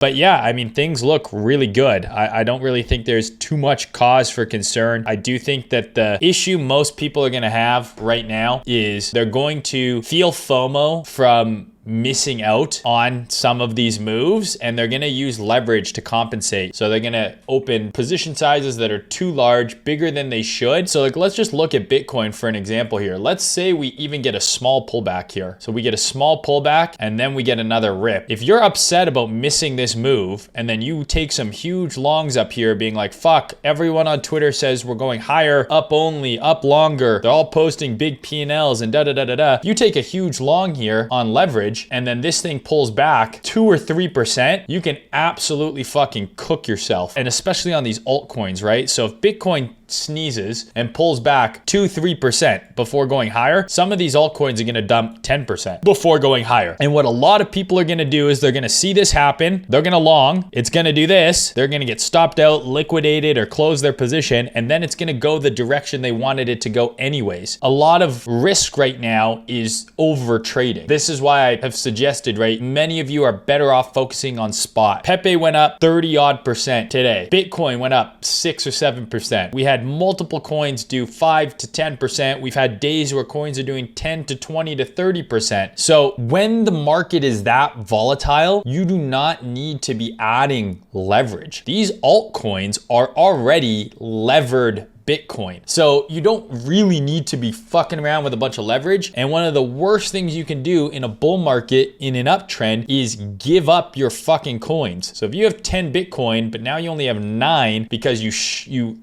But yeah, I mean, things look really good. I don't really think there's too much cause for concern. I do think that the issue most people are going to have right now is they're going to feel FOMO from missing out on some of these moves, and they're going to use leverage to compensate. So they're going to open position sizes that are too large, bigger than they should. So like, let's just look at Bitcoin for an example here. Let's say we even get a small pullback here. So we get a small pullback and then we get another rip. If you're upset about missing this move and then you take some huge longs up here being like, fuck, everyone on Twitter says we're going higher, up only, up longer. They're all posting big P&Ls and da-da-da-da-da. You take a huge long here on leverage and then this thing pulls back 2 or 3%, you can absolutely fucking cook yourself. And especially on these altcoins, right? So if Bitcoin sneezes and pulls back 2-3% before going higher, some of these altcoins are going to dump 10% before going higher. And what a lot of people are going to do is they're going to see this happen, they're going to long, it's going to do this, they're going to get stopped out, liquidated, or close their position, and then it's going to go the direction they wanted it to go anyways. A lot of risk right now is over trading. This is why I have suggested, right, many of you are better off focusing on spot. Pepe went up 30% today. Bitcoin went up 6 or 7%. We had multiple coins do 5 to 10%. We've had days where coins are doing 10 to 20 to 30%. So when the market is that volatile, you do not need to be adding leverage. These altcoins are already levered Bitcoin. So you don't really need to be fucking around with a bunch of leverage. And one of the worst things you can do in a bull market in an uptrend is give up your fucking coins. So if you have 10 Bitcoin, but now you only have 9 because you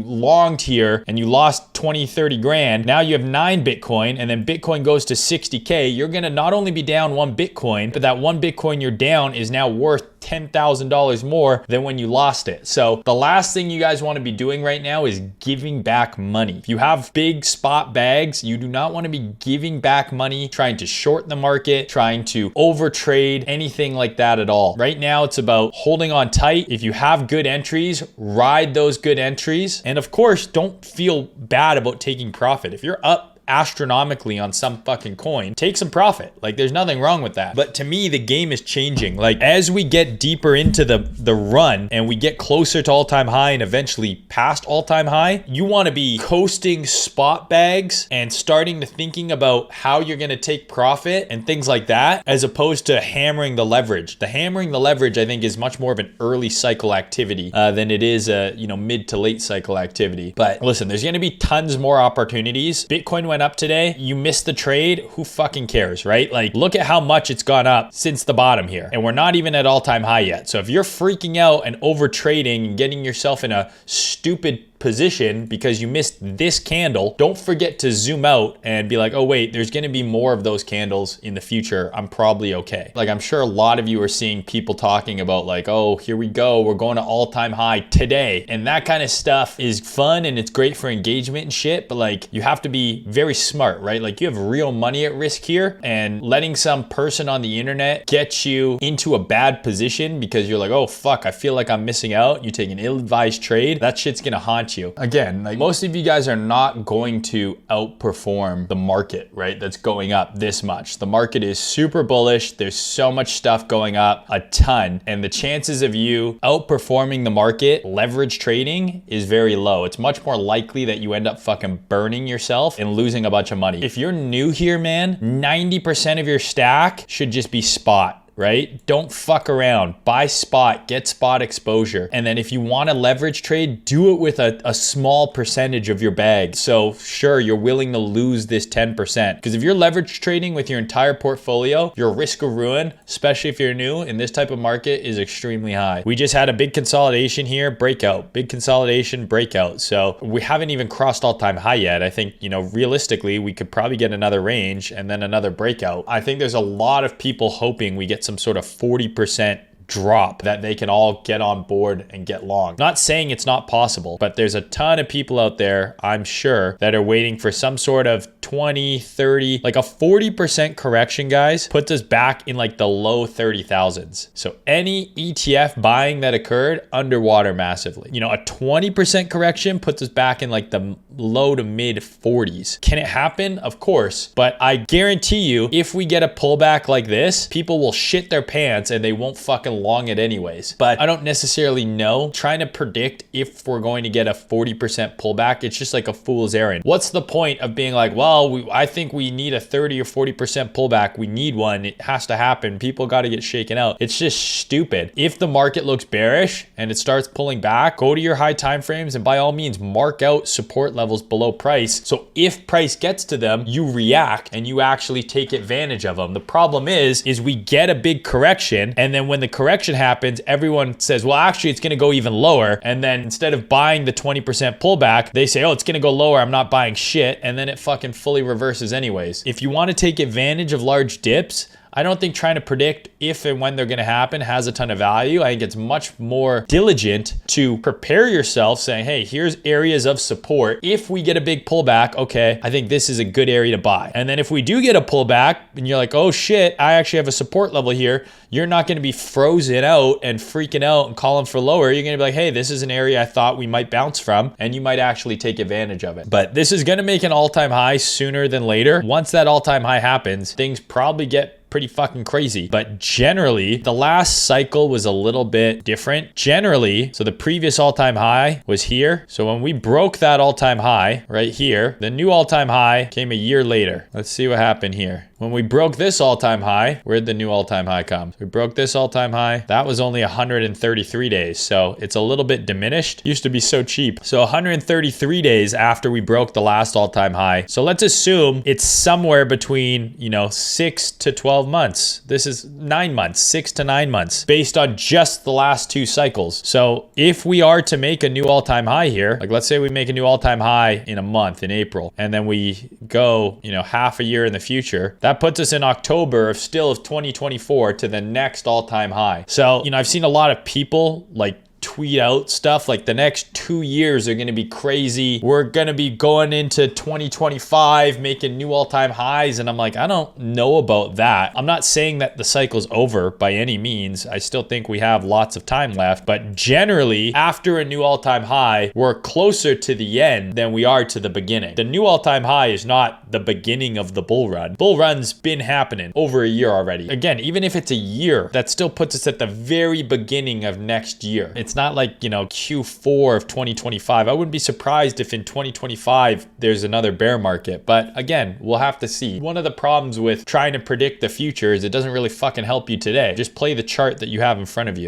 longed here and you lost 20, 30 grand. Now you have 9 Bitcoin and then Bitcoin goes to 60K. You're going to not only be down 1 Bitcoin, but that 1 Bitcoin you're down is now worth $10,000 more than when you lost it. So the last thing you guys want to be doing right now is giving back money. If you have big spot bags, you do not want to be giving back money, trying to short the market, trying to overtrade, anything like that at all. Right now, it's about holding on tight. If you have good entries, ride those good entries. And of course, don't feel bad about taking profit. If you're up astronomically on some fucking coin, take some profit. Like, there's nothing wrong with that. But to me, the game is changing. Like, as we get deeper into the run and we get closer to all-time high and eventually past all-time high, you want to be coasting spot bags and starting to thinking about how you're going to take profit and things like that, as opposed to hammering the leverage. The hammering the leverage, I think, is much more of an early cycle activity than it is a mid to late cycle activity. But listen, there's going to be tons more opportunities. Bitcoin went up today. You missed the trade. Who fucking cares, right? Like, look at how much it's gone up since the bottom here. And we're not even at all-time high yet. So if you're freaking out and over trading and getting yourself in a stupid position because you missed this candle, don't forget to zoom out and be like, oh wait, there's going to be more of those candles in the future. I'm probably okay. Like, I'm sure a lot of you are seeing people talking about like, oh, here we go, we're going to all-time high today. And that kind of stuff is fun and it's great for engagement and shit, but like, you have to be very smart, right? Like, you have real money at risk here, and letting some person on the internet get you into a bad position because you're like, oh fuck, I feel like I'm missing out. You take an ill-advised trade, that shit's gonna haunt you. Again, like, most of you guys are not going to outperform the market, right? That's going up this much. The market is super bullish. There's so much stuff going up, a ton. And the chances of you outperforming the market leverage trading is very low. It's much more likely that you end up fucking burning yourself and losing a bunch of money. If you're new here, man, 90% of your stack should just be spot. Right? Don't fuck around. Buy spot, get spot exposure. And then if you want to leverage trade, do it with a small percentage of your bag. So sure, you're willing to lose this 10%. Because if you're leverage trading with your entire portfolio, your risk of ruin, especially if you're new in this type of market, is extremely high. We just had a big consolidation here, breakout, big consolidation, breakout. So we haven't even crossed all-time high yet. I think, realistically, we could probably get another range and then another breakout. I think there's a lot of people hoping we get some sort of 40% drop that they can all get on board and get long. Not saying it's not possible, but there's a ton of people out there, I'm sure, that are waiting for some sort of 20, 30, like a 40% correction, guys, puts us back in like the low 30,000s. So any ETF buying that occurred underwater massively. You know, a 20% correction puts us back in like the low to mid 40s. Can it happen? Of course. But I guarantee you, if we get a pullback like this, people will shit their pants and they won't fucking long it anyways. But I don't necessarily know. Trying to predict if we're going to get a 40% pullback, it's just like a fool's errand. What's the point of being like, well, I think we need a 30 or 40% pullback. We need one. It has to happen. People got to get shaken out. It's just stupid. If the market looks bearish and it starts pulling back, go to your high time frames and by all means mark out support levels below price. So if price gets to them, you react and you actually take advantage of them. The problem is we get a big correction, and then when the correction happens, everyone says, well, actually it's going to go even lower. And then instead of buying the 20% pullback, they say, oh, it's going to go lower. I'm not buying shit. And then it fucking fully reverses anyways. If you want to take advantage of large dips, I don't think trying to predict if and when they're going to happen has a ton of value. I think it's much more diligent to prepare yourself saying, hey, here's areas of support. If we get a big pullback, okay, I think this is a good area to buy. And then if we do get a pullback and you're like, oh shit, I actually have a support level here, you're not going to be frozen out and freaking out and calling for lower. You're going to be like, hey, this is an area I thought we might bounce from, and you might actually take advantage of it. But this is going to make an all-time high sooner than later. Once that all-time high happens, things probably get pretty fucking crazy. But generally, the last cycle was a little bit different. Generally, so the previous all-time high was here. So when we broke that all-time high right here, the new all-time high came a year later. Let's see what happened here. When we broke this all-time high, where'd the new all-time high come? We broke this all-time high. That was only 133 days. So it's a little bit diminished. Used to be so cheap. So 133 days after we broke the last all-time high. So let's assume it's somewhere between, 6 to 12 months. This is 9 months, 6 to 9 months, based on just the last two cycles. So if we are to make a new all-time high here, like let's say we make a new all-time high in a month in April, and then we go, half a year in the future, that puts us in October of 2024 to the next all-time high. So, I've seen a lot of people like tweet out stuff like the next 2 years are going to be crazy. We're going to be going into 2025 making new all-time highs. And I'm like, I don't know about that. I'm not saying that the cycle's over by any means. I still think we have lots of time left. But generally, after a new all-time high, we're closer to the end than we are to the beginning. The new all-time high is not the beginning of the bull run. Bull run's been happening over a year already. Again, even if it's a year, that still puts us at the very beginning of next year. It's not like, Q4 of 2025. I wouldn't be surprised if in 2025 there's another bear market. But again, we'll have to see. One of the problems with trying to predict the future is it doesn't really fucking help you today. Just play the chart that you have in front of you.